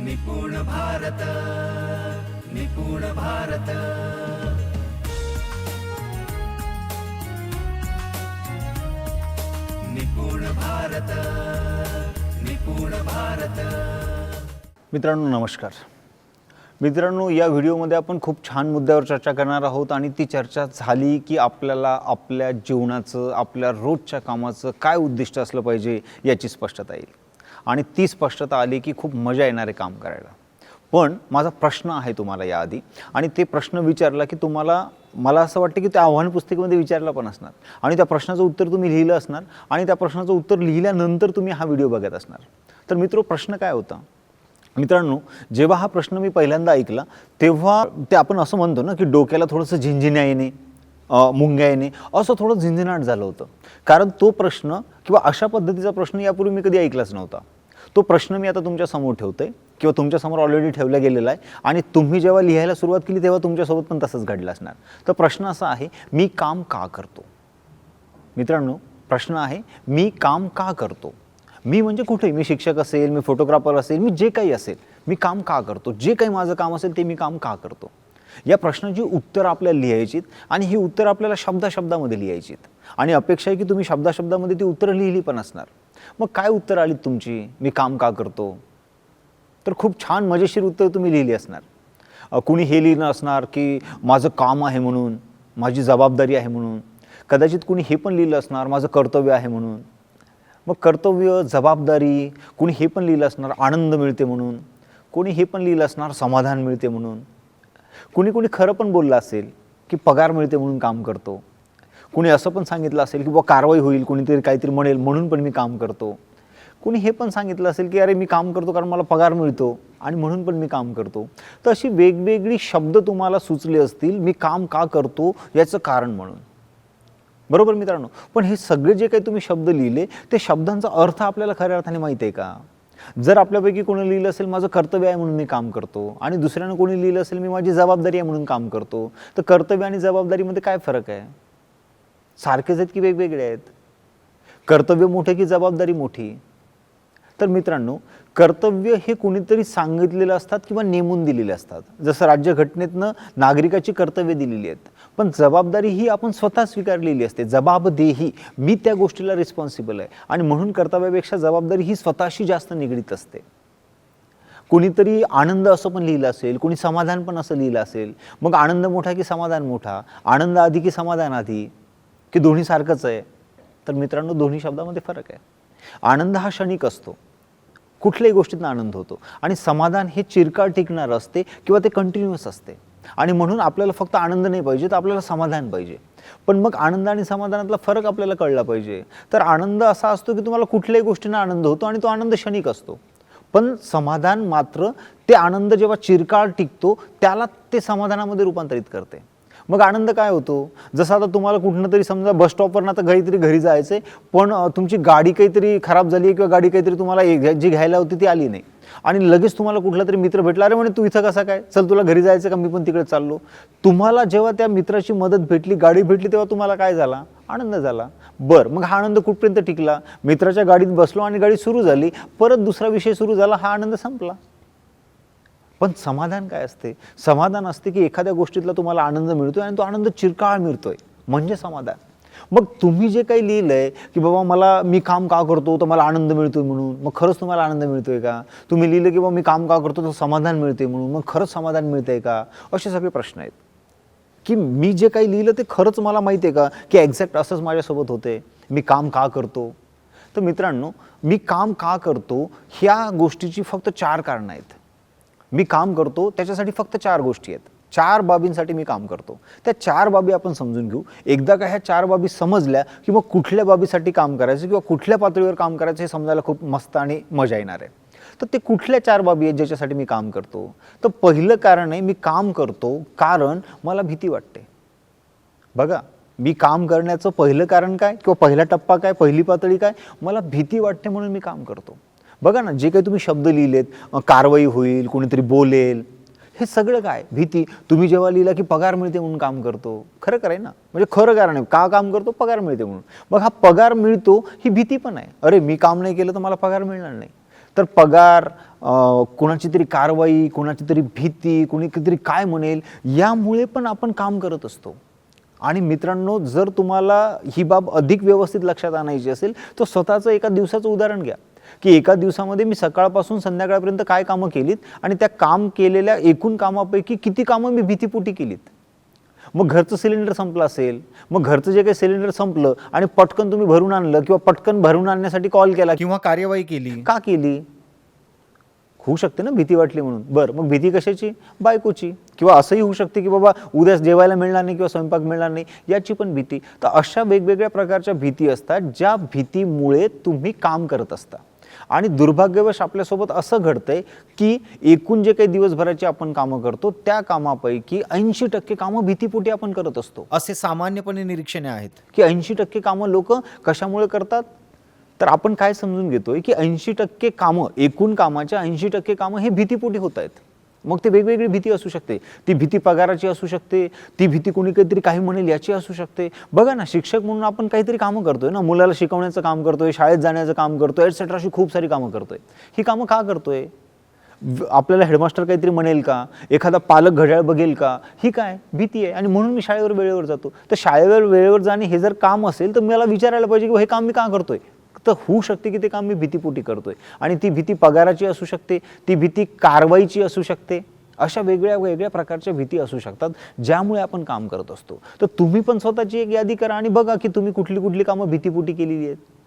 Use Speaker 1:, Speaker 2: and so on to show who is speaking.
Speaker 1: निपुण भारत, निपुण भारत, निपुण भारत, निपुण भारत।
Speaker 2: मित्रांनो नमस्कार। मित्रांनो, या व्हिडिओमध्ये आपण खूप छान मुद्द्यावर चर्चा करणार आहोत आणि ती चर्चा झाली की आपल्याला आपल्या जीवनाचं, आपल्या रोजच्या कामाचं काय उद्दिष्ट असलं पाहिजे याची स्पष्टता येईल आणि ती स्पष्टता आली की खूप मजा येणारे काम करायला। पण माझा प्रश्न आहे तुम्हाला याआधी, आणि ते प्रश्न विचारला की तुम्हाला, मला असं वाटतं की त्या आव्हान पुस्तिकेमध्ये विचारला पण असणार आणि त्या प्रश्नाचं उत्तर तुम्ही लिहिलं असणार आणि त्या प्रश्नाचं उत्तर लिहिल्यानंतर तुम्ही हा व्हिडिओ बघत असणार। तर मित्रो, प्रश्न काय होता? मित्रांनो, जेव्हा हा प्रश्न मी पहिल्यांदा ऐकला तेव्हा ते आपण असं म्हणतो ना की डोक्याला थोडंसं झिंझिण्या येणे, मुंग्या येणे, असं थोडं झिंझिणाट झालं होतं। कारण तो प्रश्न किंवा अशा पद्धतीचा प्रश्न यापूर्वी मी कधी ऐकलाच नव्हता। तो प्रश्न मी आता तुमच्या समोर ठेवतोय किंवा तुमच्यासमोर ऑलरेडी ठेवला गेलेला आहे आणि तुम्ही जेव्हा लिहायला सुरुवात केली तेव्हा तुमच्यासोबत पण तसंच घडलं असणार। तर प्रश्न असा आहे, मी काम का करतो? मित्रांनो, प्रश्न आहे, मी काम का करतो? मी म्हणजे कुठे? मी शिक्षक असेल, मी फोटोग्राफर असेल, मी जे काही असेल, मी काम का करतो? जे काही माझं काम असेल ते मी काम का करतो? या प्रश्नाची उत्तर आपल्याला लिहायचीत आणि ही उत्तर आपल्याला शब्दामध्ये लिहायचीत आणि अपेक्षा आहे की तुम्ही शब्दामध्ये ती उत्तरं लिहिली पण असणार। मग काय उत्तर आलीत तुमची? मी काम का करतो? तर खूप छान मजेशीर उत्तर तुम्ही लिहिली असणार। कुणी हे लिहिलं असणार की माझं काम आहे म्हणून, माझी जबाबदारी आहे म्हणून। कदाचित कुणी हे पण लिहिलं असणार, माझं कर्तव्य आहे म्हणून। मग कर्तव्य, जबाबदारी, कुणी हे पण लिहिलं असणार, आनंद मिळते म्हणून। कोणी हे पण लिहिलं असणार, समाधान मिळते म्हणून। कुणी खरं पण बोललं असेल की पगार मिळते म्हणून काम करतो। कुणी असं पण सांगितलं असेल की कारवाई होईल, कुणीतरी काहीतरी म्हणेल म्हणून पण मी काम करतो। कुणी हे पण सांगितलं असेल की अरे मी काम करतो कारण मला पगार मिळतो आणि म्हणून पण मी काम करतो। तर अशी वेगवेगळी शब्द तुम्हाला सुचले असतील मी काम का करतो याचं कारण म्हणून, बरोबर मित्रांनो? पण हे सगळे जे काही तुम्ही शब्द लिहिले ते शब्दांचा अर्थ आपल्याला खऱ्या अर्थाने माहिती आहे का? जर आपल्यापैकी कोणी लिहिलं असेल माझं कर्तव्य आहे म्हणून मी काम करतो आणि दुसऱ्यानं कोणी लिहिलं असेल मी माझी जबाबदारी आहे म्हणून काम करतो, तर कर्तव्य आणि जबाबदारीमध्ये काय फरक आहे? सारखेच आहेत की वेगवेगळे आहेत? कर्तव्य मोठे की जबाबदारी मोठी? तर मित्रांनो, कर्तव्य हे कुणीतरी सांगितलेलं असतात किंवा नेमून दिलेले असतात। जसं राज्यघटनेतनं नागरिकाची कर्तव्य दिलेली आहेत, पण जबाबदारी ही आपण स्वतः स्वीकारलेली असते। जबाबदेही, मी त्या गोष्टीला रिस्पॉन्सिबल आहे आणि म्हणून कर्तव्यापेक्षा जबाबदारी ही स्वतःशी जास्त निगडीत असते। कुणीतरी आनंद असं पण लिहिलं असेल, कुणी समाधान पण असं लिहिलं असेल। मग आनंद मोठा की समाधान मोठा? आनंद आधी की समाधान आधी? की दोन्ही सारखंच आहे? तर मित्रांनो, दोन्ही शब्दामध्ये फरक आहे। आनंद हा क्षणिक असतो, कुठल्याही गोष्टीतून आनंद होतो, आणि समाधान हे चिरकाळ टिकणारं असते किंवा ते कंटिन्युअस असते आणि म्हणून आपल्याला फक्त आनंद नाही पाहिजे, तर आपल्याला समाधान पाहिजे। पण मग आनंद आणि समाधानातला फरक आपल्याला कळला पाहिजे। तर आनंद असा असतो की तुम्हाला कुठल्याही गोष्टींना आनंद होतो आणि तो आनंद क्षणिक असतो, पण समाधान मात्र ते आनंद जेव्हा चिरकाळ टिकतो त्याला ते समाधानामध्ये रूपांतरित करते। मग आनंद काय होतो? जसं आता तुम्हाला कुठनं तरी समजा बस स्टॉपवरनं आता काहीतरी घरी जायचं आहे, पण तुमची गाडी काहीतरी खराब झाली आहे किंवा गाडी काहीतरी तुम्हाला जी घ्यायला होती ती आली नाही आणि लगेच तुम्हाला कुठला तरी मित्र भेटला, अरे म्हणे तू इथं कसा काय, चल तुला घरी जायचं का, मी पण तिकडे चाललो। तुम्हाला जेव्हा त्या मित्राची मदत भेटली, गाडी भेटली, तेव्हा तुम्हाला काय झाला? आनंद झाला। बरं, मग हा आनंद कुठपर्यंत टिकला? मित्राच्या गाडीत बसलो आणि गाडी सुरू झाली, परत दुसरा विषय सुरू झाला, हा आनंद संपला। पण समाधान काय असते? समाधान असते की एखाद्या गोष्टीतला तुम्हाला आनंद मिळतोय आणि तो आनंद चिरकाळ मिळतोय, म्हणजे समाधान। मग तुम्ही जे काही लिहिलंय की बाबा मला, मी काम का करतो तर मला आनंद मिळतोय म्हणून, मग खरंच तुम्हाला आनंद मिळतोय का? तुम्ही लिहिलं की बाबा मी काम का करतो तर समाधान मिळते म्हणून, मग खरंच समाधान मिळतंय का? असे सगळे प्रश्न आहेत की मी जे काही लिहिलं ते खरंच मला माहिती आहे का की एक्झॅक्ट असंच माझ्यासोबत होते? मी काम का करतो? तर मित्रांनो, मी काम का करतो ह्या गोष्टीची फक्त 4 कारणं आहेत। मी काम करतो त्याच्यासाठी फक्त 4 गोष्टी आहेत, 4 बाबींसाठी मी काम करतो। त्या 4 बाबी आपण समजून घेऊ। एकदा का ह्या 4 बाबी समजल्या की मग कुठल्या बाबीसाठी काम करायचं किंवा कुठल्या पातळीवर काम करायचं हे समजायला खूप मस्त आणि मजा येणार आहे। तर ते कुठल्या 4 बाबी आहेत ज्याच्यासाठी मी काम करतो? तर पहिलं कारण आहे, मी काम करतो कारण मला भीती वाटते। बघा, मी काम करण्याचं पहिलं कारण काय किंवा पहिला टप्पा काय, पहिली पातळी काय? मला भीती वाटते म्हणून मी काम करतो। बघा ना, जे काही तुम्ही शब्द लिहिलेत, कारवाई होईल, कोणीतरी बोलेल, हे सगळं काय? भीती। तुम्ही जेव्हा लिहिला की पगार मिळते म्हणून काम करतो, खरं आहे ना? म्हणजे खरं कारण आहे का काम करतो? पगार मिळते म्हणून। मग हा पगार मिळतो ही भीती पण आहे, अरे मी काम नाही केलं तर मला पगार मिळणार नाही। तर पगार, कोणाची तरी कारवाई, कोणाची तरी भीती, कोणी काय म्हणेल, यामुळे पण आपण काम करत असतो. आणि मित्रांनो, जर तुम्हाला ही बाब अधिक व्यवस्थित लक्षात आणायची असेल तर स्वतःचं एका दिवसाचं उदाहरण घ्या की एका दिवसामध्ये मी सकाळपासून संध्याकाळपर्यंत काय कामं केलीत आणि त्या काम केलेल्या एकूण कामापैकी किती कामं मी भीतीपोटी केलीत. मग घरचं सिलेंडर संपलं असेल, मग घरचं जे काही सिलेंडर संपलं आणि पटकन तुम्ही भरून आणलं किंवा पटकन भरून आणण्यासाठी कॉल केला किंवा कार्यवाही केली, का केली? होऊ शकते ना भीती वाटली म्हणून. बरं, मग भीती कशाची? बायकोची. किंवा असंही होऊ शकते की बाबा उद्या जेवायला मिळणार नाही किंवा स्वयंपाक मिळणार नाही, याची पण भीती. तर अशा वेगवेगळ्या प्रकारच्या भीती असतात ज्या भीतीमुळे तुम्ही काम करत असता. आणि दुर्भाग्यवश आपल्यासोबत असं घडतंय की एकूण जे काही दिवसभराची आपण कामं करतो त्या कामापैकी 80% कामं भीतीपोटी आपण करत असतो. असे सामान्यपणे निरीक्षणे आहेत की 80% कामं लोक कशामुळे करतात. तर आपण काय समजून घेतोय की 80% कामं, एकूण कामाच्या 80% कामं हे भीतीपोटी होत आहेत. मग ते वेगवेगळी भीती असू शकते. ती भीती पगाराची असू शकते, ती भीती कोणी काहीतरी काही म्हणेल याची असू शकते. बघा ना, शिक्षक म्हणून आपण काहीतरी कामं करतोय ना, मुलाला शिकवण्याचं काम करतोय, शाळेत जाण्याचं काम करतोय, एटसेट्रा, अशी खूप सारी कामं करतोय. ही कामं का करतोय? आपल्याला हेडमास्टर काहीतरी म्हणेल का, एखादा पालक घड्याळ बघेल का, ही काय भीती आहे. आणि म्हणून मी शाळेवर वेळेवर जातो. तर शाळेवर वेळेवर जाणे हे जर काम असेल तर मला विचारायला पाहिजे की हे काम मी का करतोय. तर होऊ शकते की ते काम मी भीतीपोटी करतोय. आणि ती भीती पगाराची असू शकते, ती भीती कारवाईची असू शकते. अशा वेगळ्या वेगळ्या प्रकारच्या भीती असू शकतात ज्यामुळे आपण काम करत असतो. तर तुम्ही पण स्वतःची एक यादी करा आणि बघा की तुम्ही कुठली कुठली कामं भीतीपोटी केलेली आहेत.